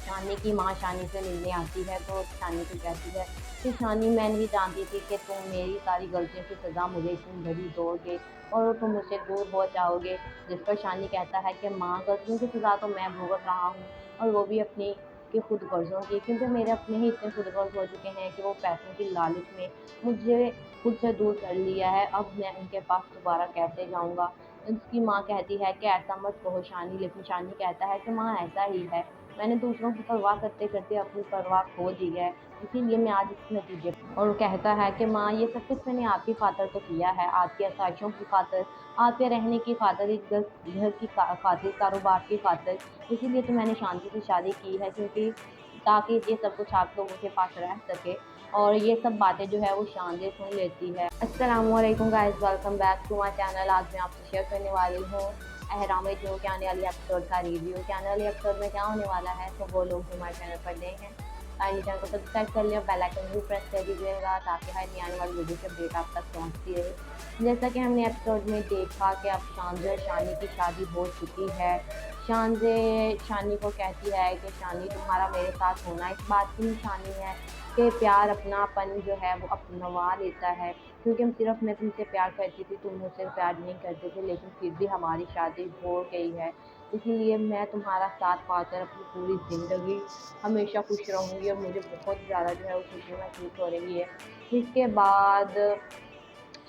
शानी की माँ शानी से मिलने आती है तो शानी को कहती है कि शानी, मैं नहीं जानती थी कि तुम मेरी सारी गलतियों की सज़ा मुझे इतनी बड़ी दोगे और तुम मुझसे दूर हो जाओगे। जिस पर शानी कहता है कि माँ, गलतियों की सज़ा तो मैं भुगत रहा हूँ और वो भी अपनी के खुद गर्ज़ों की, क्योंकि मेरे अपने ही इतने खुद गर्ज़ हो चुके हैं कि वो पैसों की लालच में मुझे खुद से दूर कर लिया है। अब मैं उनके पास दोबारा कैसे जाऊँगा। उसकी माँ कहती है कि ऐसा मत कहो शानी, लेकिन शानी कहता है कि माँ, ऐसा ही है। मैंने दूसरों की परवाह करते-करते अपनी परवाह खो दी है, इसीलिए मैं आज इस नतीजे पर। और वो कहता है कि माँ, ये सब कुछ मैंने आपकी खातिर तो किया है, आपकी आसाइशों की खातिर, आपके रहने की खातिर, इस घर की खातिर, कारोबार की खातिर। इसीलिए तो मैंने शांति से शादी की है, क्योंकि ताकि ये सब कुछ आप लोगों के पास रह सके। और ये सब बातें जो है वो शानदार सुन लेती है। अस्सलामुअलैकुम guys, welcome back to my channel. आज मैं आपसे शेयर करने वाली हूँ अहराम जो के आने वाली एपिसोड का रिव्यू। के आने वाली एपिसोड में क्या होने वाला है, तो वो लोग जो हमारे चैनल पर नए हैं काइंडली चैनल को सब्सक्राइब कर लिया, बेल आइकन भी प्रेस कर दीजिएगा ताकि हर नई आने वाली वीडियो की अपडेट आप तक पहुँचती रहे। जैसा कि हमने एपिसोड में देखा कि अब शानजे और शानी की शादी हो चुकी है। शानजे शानी को कहती है कि शानी, तुम्हारा मेरे साथ होना इस बात की निशानी है कि प्यार अपनापन जो है वो अपनवा लेता है, क्योंकि मैं तुमसे प्यार करती थी, तुम मुझसे प्यार नहीं करते थे, लेकिन फिर भी हमारी शादी हो गई है। इसीलिए मैं तुम्हारा साथ पाकर अपनी पूरी ज़िंदगी हमेशा खुश रहूँगी और मुझे बहुत ज़्यादा जो है वो खुशी महसूस हो रही है। इसके बाद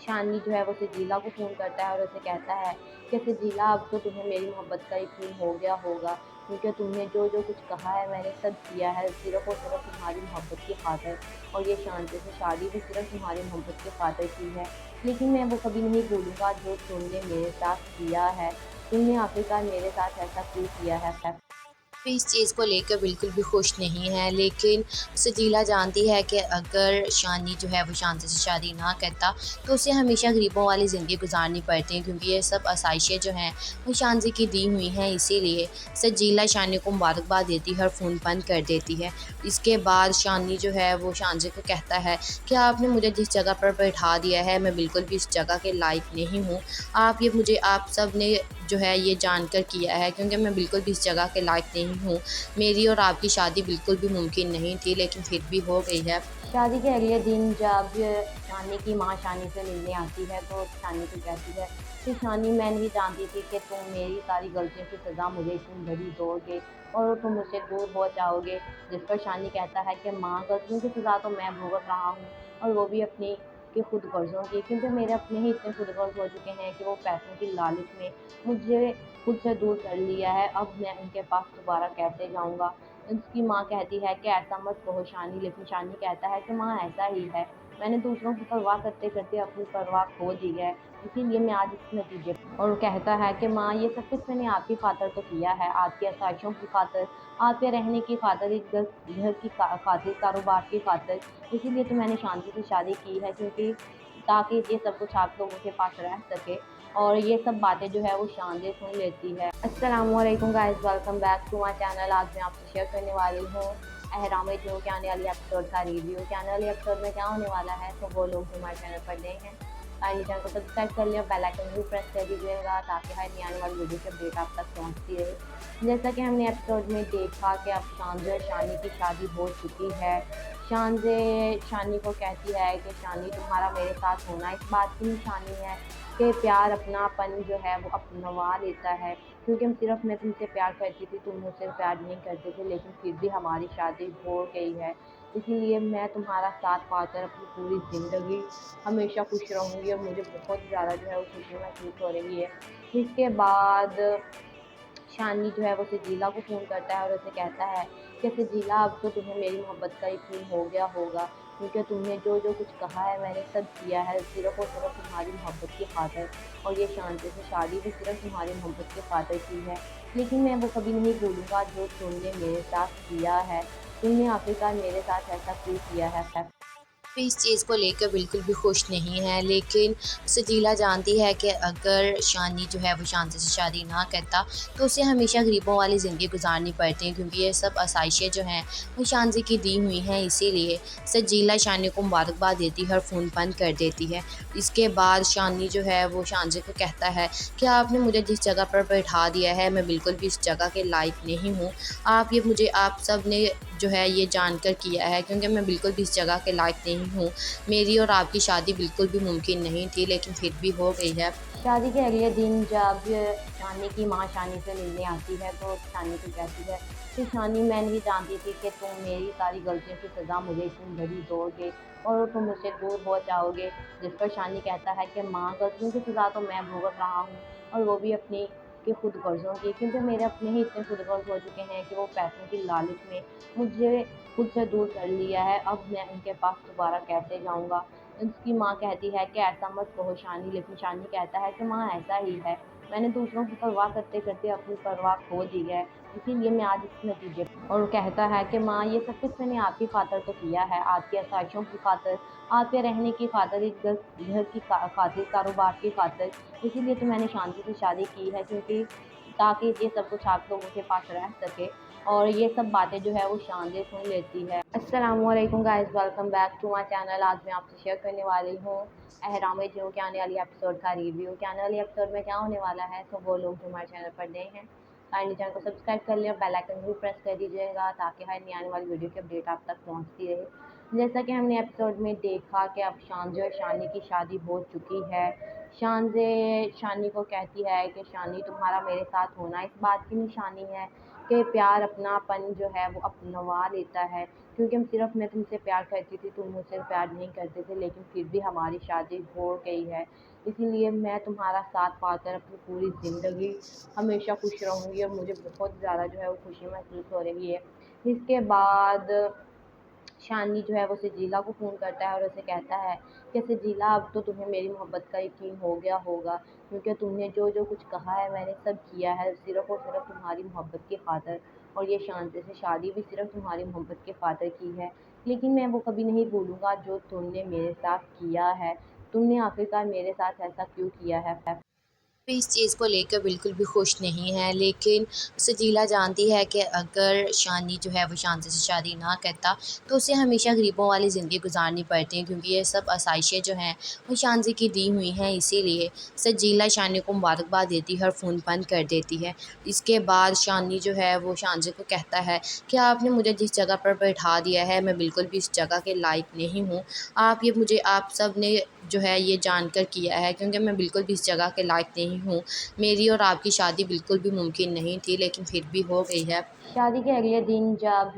शानी जो है वो सजीला को फ़ोन करता है और उसे कहता है कि सजीला, अब तो तुम्हें मेरी मोहब्बत का यकीन हो गया होगा, क्योंकि तुमने जो जो कुछ कहा है मैंने सब किया है सिर्फ़ और सिर्फ़ तुम्हारी मोहब्बत की खातिर, और ये शांति से शादी भी सिर्फ़ तुम्हारी मोहब्बत की खातिर की है। लेकिन मैं वो कभी नहीं भूलूँगा जो तुमने मेरे साथ किया है। तुमने आखिरकार मेरे साथ ऐसा क्यों किया है? वो इस चीज़ को लेकर बिल्कुल भी खुश नहीं है, लेकिन सजीला जानती है कि अगर शानी जो है वो शांति से शादी ना करता तो उसे हमेशा गरीबों वाली ज़िंदगी गुजारनी पड़ती, क्योंकि ये सब आसाइशें जो हैं वो शांति की दी हुई हैं। इसीलिए सजीला शानी को मुबारकबाद देती है और फ़ोन बंद कर देती है। इसके बाद शानी जो है वो शानजी को कहता है कि आपने मुझे जिस जगह पर बैठा दिया है मैं बिल्कुल भी इस जगह के लायक नहीं हूँ। आप सब ने जो है ये जानकर किया है, क्योंकि मैं बिल्कुल भी इस जगह के लायक नहीं हूँ। मेरी और आपकी शादी बिल्कुल भी मुमकिन नहीं थी, लेकिन फिर भी हो गई है। शादी के अगले दिन जब शानी की माँ शानी से मिलने आती है तो शानी को कहती है कि शानी, मैं नहीं जानती थी कि तुम मेरी सारी गलतियों की सज़ा मुझे इतनी बड़ी दोगे और तुम मुझसे दूर हो जाओगे। जिस पर शानी कहता है कि माँ, गलतियों की सज़ा तो मैं भुगत रहा हूँ, और वो भी अपनी के खुद गर्ज़ों की, क्योंकि मेरे अपने ही इतने खुद गर्ज़ हो चुके हैं कि वो पैसों की लालच में मुझे खुद से दूर कर लिया है। अब मैं उनके पास दोबारा कैसे जाऊँगा? उसकी माँ कहती है कि ऐसा मत कहो शानी, लेकिन शानी कहता है कि माँ, ऐसा ही है। मैंने दूसरों की परवाह करते-करते अपनी परवाह खो दी है, इसीलिए मैं आज इस नतीजे पर। और वो कहता है कि माँ, ये सब कुछ मैंने आपकी खातिर तो किया है, आपकी आसाइशों की खातिर, आपके रहने की खातिर, एक घर की खातिर, कारोबार की खातिर। इसीलिए तो मैंने शांति से शादी की है, क्योंकि ताकि ये सब कुछ आप लोगों के पास रह सके। और ये सब बातें जो है वो शानदार सुन लेती है। अस्सलामुअलैकुम guys, welcome back to my channel. आज मैं आपसे शेयर करने वाली हूँ अहराम जो के आने वाली एपिसोड का रिव्यू। के आने वाली एपिसोड में क्या होने वाला है, तो वो लोग जो हमारे चैनल पर नए हैं काइंडली चैनल को सब्सक्राइब कर लिया, बेल आइकन भी प्रेस कर दीजिएगा ताकि हर नई आने वाली वीडियो की अपडेट आप तक पहुँचती रहे। जैसा कि हमने एपिसोड में देखा कि अब शानजे और शानी की शादी हो चुकी है। शानजे शानी को कहती है कि शानी, तुम्हारा मेरे साथ होना इस बात की निशानी है कि प्यार अपनापन जो है वो अपनवा लेता है, क्योंकि हम सिर्फ मैं तुमसे प्यार करती थी, तुम मुझसे प्यार नहीं करते थे, लेकिन फिर भी हमारी शादी हो गई है। इसीलिए मैं तुम्हारा साथ पाकर अपनी पूरी ज़िंदगी हमेशा खुश रहूँगी, और मुझे बहुत ज़्यादा जो है वो खुशी महसूस हो रही है। इसके बाद शानी जो है वो सजीला को फ़ोन करता है और उसे कहता है कि सजीला, अब तो तुम्हें मेरी मोहब्बत का यकीन हो गया होगा, क्योंकि तुमने जो जो कुछ कहा है मैंने सब किया है सिर्फ़ और सिर्फ़ तुम्हारी मोहब्बत की खातिर, और ये शांति से शादी भी सिर्फ़ तुम्हारी मोहब्बत की खातिर की है। लेकिन मैं वो कभी नहीं भूलूँगा जो तुमने मेरे साथ किया है। तुमने आखिरकार मेरे साथ ऐसा क्यों किया है? वो इस चीज़ को लेकर बिल्कुल भी खुश नहीं है, लेकिन सजीला जानती है कि अगर शानी जो है वो शांति से शादी ना करता तो उसे हमेशा गरीबों वाली ज़िंदगी गुजारनी पड़ती, क्योंकि ये सब आसाइशें जो हैं वो शानजी की दी हुई हैं। इसीलिए सजीला शानी को मुबारकबाद देती है और फ़ोन बंद कर देती है। इसके बाद शानी जो है वो शानजी को कहता है कि आपने मुझे जिस जगह पर बैठा दिया है मैं बिल्कुल भी इस जगह के लायक नहीं हूँ। आप सब ने जो है ये जानकर किया है, क्योंकि मैं बिल्कुल भी इस जगह के लायक नहीं हूँ। मेरी और आपकी शादी बिल्कुल भी मुमकिन नहीं थी, लेकिन फिर भी हो गई है। शादी के अगले दिन जब शानी की माँ शानी से मिलने आती है तो शानी को कहती है कि शानी, मैं नहीं जानती थी कि तुम मेरी सारी गलतियों की सज़ा मुझे इतनी बड़ी दोगे और तुम मुझसे दूर हो जाओगे। जिस पर शानी कहता है कि माँ, गलतियों की सज़ा तो मैं भुगत रहा हूँ, और वो भी अपनी के खुद गर्ज़ों की, क्योंकि मेरे अपने ही इतने खुद गर्ज़ हो चुके हैं कि वो पैसों की लालच में मुझे खुद से दूर कर लिया है। अब मैं उनके पास दोबारा कैसे जाऊँगा? उसकी माँ कहती है कि ऐसा मत कहो शानी, लेकिन शानी कहता है कि माँ, ऐसा ही है। मैंने दूसरों की परवाह करते-करते अपनी परवाह खो दी है, इसीलिए मैं आज इस नतीजे पर। और वो कहता है कि माँ, ये सब कुछ मैंने आपकी खातिर तो किया है, आपकी आसाइशों की खातिर, आपके रहने की खातिर, एक घर की खातिर, कारोबार की खातिर। इसीलिए तो मैंने शांति से शादी की है, क्योंकि ताकि ये सब कुछ आप लोगों के पास रह सके। और ये सब बातें जो है वो शानदार सुन लेती है। अस्सलामुअलैकुम guys, welcome back to my channel. आज मैं आपसे शेयर करने वाली हूँ अहराम जो के आने वाली एपिसोड का रिव्यू। के आने वाली एपिसोड में क्या होने वाला है, तो वो लोग जो हमारे चैनल पर नए हैं काइंडली चैनल को सब्सक्राइब कर लिया, बेल आइकन भी प्रेस कर दीजिएगा ताकि हर नई आने वाली वीडियो की अपडेट आप तक पहुँचती रहे। जैसा कि हमने एपिसोड में देखा कि अब शानजे और शानी की शादी हो चुकी है। शान शानी को कहती है कि शानी तुम्हारा मेरे साथ होना इस बात की निशानी है कि प्यार अपनापन जो है वो अपनवा लेता है। क्योंकि मैं तुमसे प्यार करती थी, तुम मुझसे प्यार नहीं करते थे, लेकिन फिर भी हमारी शादी हो गई है। इसीलिए मैं तुम्हारा साथ पाकर अपनी पूरी ज़िंदगी हमेशा खुश रहूँगी और मुझे बहुत ज़्यादा जो है वो खुशी महसूस हो रही है। इसके बाद शानी जो है वो सजीला को फ़ोन करता है और उसे कहता है कि सजीला, अब तो तुम्हें मेरी मोहब्बत का यकीन हो गया होगा, क्योंकि तुमने जो जो कुछ कहा है मैंने सब किया है सिर्फ़ और सिर्फ़ तुम्हारी मोहब्बत की खातिर। और ये शांति से शादी भी सिर्फ़ तुम्हारी मोहब्बत की खातिर की है। लेकिन मैं वो कभी नहीं भूलूँगा जो तुमने मेरे साथ किया है। तुमने आखिरकार मेरे साथ ऐसा क्यों किया है? भी इस चीज़ को लेकर बिल्कुल भी खुश नहीं है, लेकिन सजीला जानती है कि अगर शानी जो है वो शांति से शादी ना करता तो उसे हमेशा गरीबों वाली ज़िंदगी गुजारनी पड़ती है, क्योंकि ये सब आसाइशें जो हैं वो शांति की दी हुई हैं। इसीलिए सजीला शानी को मुबारकबाद देती है और फ़ोन बंद कर देती है। इसके बाद शानी जो है वो शांति को कहता है कि आपने मुझे जिस जगह पर बैठा दिया है मैं बिल्कुल भी इस जगह के लायक नहीं हूँ। आप सब ने जो है ये जानकर किया है, क्योंकि मैं बिल्कुल भी इस जगह के लायक नहीं हूँ। मेरी और आपकी शादी बिल्कुल भी मुमकिन नहीं थी, लेकिन फिर भी हो गई है। शादी के अगले दिन जब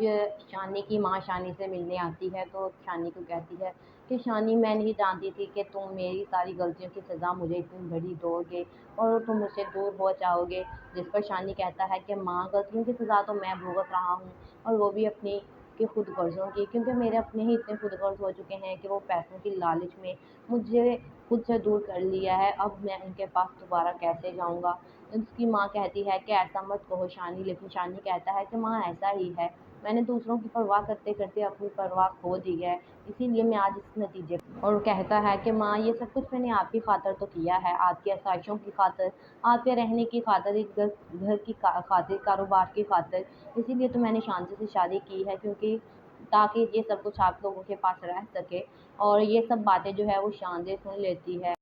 शानी की माँ शानी से मिलने आती है तो शानी को कहती है कि शानी, मैं नहीं जानती थी कि तुम मेरी सारी गलतियों की सज़ा मुझे इतनी बड़ी दोगे और तुम मुझसे दूर हो जाओगे। जिस पर शानी कहता है कि माँ, गलतियों की सज़ा तो मैं भुगत रहा हूँ, और वो भी अपनी के खुद गर्ज़ों की, क्योंकि मेरे अपने ही इतने खुद गर्ज़ हो चुके हैं कि वो पैसों की लालच में मुझे खुद से दूर कर लिया है। अब मैं उनके पास दोबारा कैसे जाऊँगा? उसकी माँ कहती है कि ऐसा मत कहो शानी, लेकिन शानी कहता है कि माँ, ऐसा ही है, मैंने दूसरों की परवाह करते करते अपनी परवाह खो दी है, इसीलिए मैं आज इस नतीजे। और कहता है कि माँ, ये सब कुछ मैंने आपकी खातर तो किया है, आपकी आसाइशों की खातर, आपके रहने की खातर, एक घर की खातिर, कारोबार की खातर। इसीलिए तो मैंने शांति से शादी की है, क्योंकि ताकि ये सब कुछ आप लोगों के पास रह सके। और ये सब बातें जो है वो शांति सुन लेती है।